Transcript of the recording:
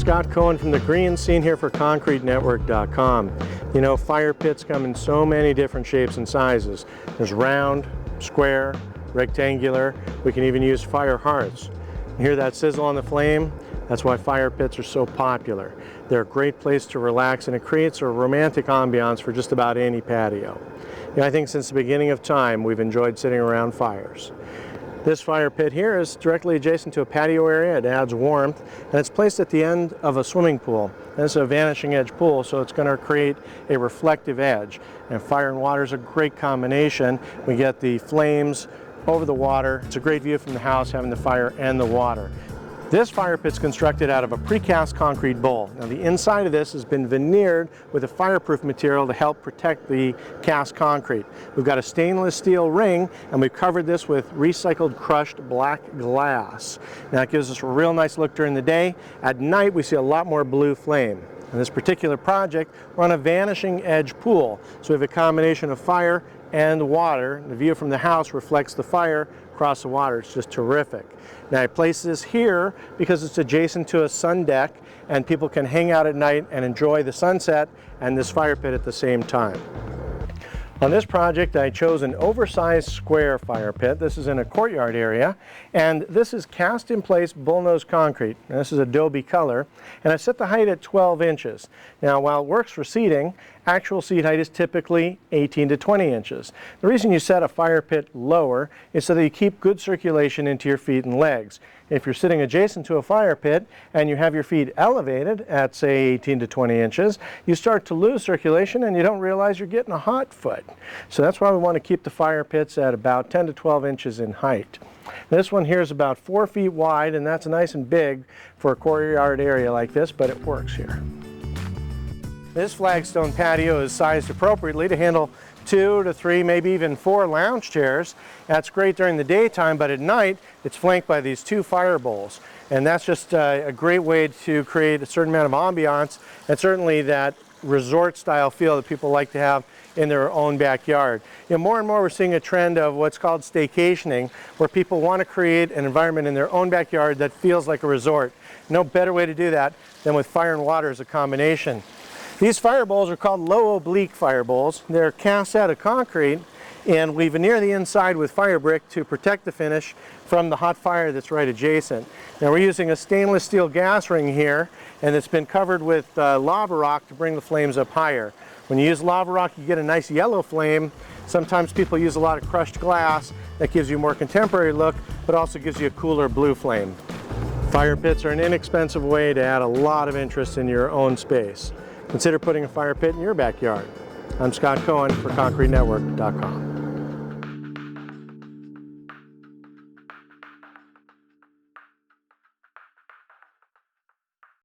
Scott Cohen from the green scene here for concretenetwork.com. You know, fire pits come in so many different shapes and sizes. There's round, square, rectangular. We can even use fire hearths. You hear that sizzle on the flame? That's why fire pits are so popular. They're a great place to relax, and it creates a romantic ambiance for just about any patio. You know, I think since the beginning of time we've enjoyed sitting around fires. This fire pit here is directly adjacent to a patio area. It adds warmth, and it's placed at the end of a swimming pool. And it's a vanishing edge pool, so it's going to create a reflective edge. And fire and water is a great combination. We get the flames over the water. It's a great view from the house, having the fire and the water. This fire pit's constructed out of a precast concrete bowl. Now the inside of this has been veneered with a fireproof material to help protect the cast concrete. We've got a stainless steel ring, and we've covered this with recycled crushed black glass. Now it gives us a real nice look during the day. At night we see a lot more blue flame. In this particular project, we're on a vanishing edge pool. So we have a combination of fire and water. The view from the house reflects the fire across the water. It's just terrific. Now I place this here because it's adjacent to a sun deck, and people can hang out at night and enjoy the sunset and this fire pit at the same time. On this project I chose an oversized square fire pit. This is in a courtyard area, and this is cast in place bullnose concrete. Now, this is adobe color, and I set the height at 12 inches. Now while it works for seating, actual seat height is typically 18 to 20 inches. The reason you set a fire pit lower is so that you keep good circulation into your feet and legs. If you're sitting adjacent to a fire pit and you have your feet elevated at say 18 to 20 inches, you start to lose circulation and you don't realize you're getting a hot foot. So that's why we want to keep the fire pits at about 10 to 12 inches in height. This one here is about 4 feet wide, and that's nice and big for a courtyard area like this, but it works here. This flagstone patio is sized appropriately to handle 2 to 3, maybe even 4 lounge chairs. That's great during the daytime, but at night it's flanked by these 2 fire bowls. And that's just a great way to create a certain amount of ambiance, and certainly that resort style feel that people like to have in their own backyard. You know, more and more we're seeing a trend of what's called staycationing, where people want to create an environment in their own backyard that feels like a resort. No better way to do that than with fire and water as a combination. These fire bowls are called low oblique fire bowls. They're cast out of concrete, and we veneer the inside with fire brick to protect the finish from the hot fire that's right adjacent. Now we're using a stainless steel gas ring here, and it's been covered with lava rock to bring the flames up higher. When you use lava rock, you get a nice yellow flame. Sometimes people use a lot of crushed glass. That gives you a more contemporary look, but also gives you a cooler blue flame. Fire pits are an inexpensive way to add a lot of interest in your own space. Consider putting a fire pit in your backyard. I'm Scott Cohen for concretenetwork.com.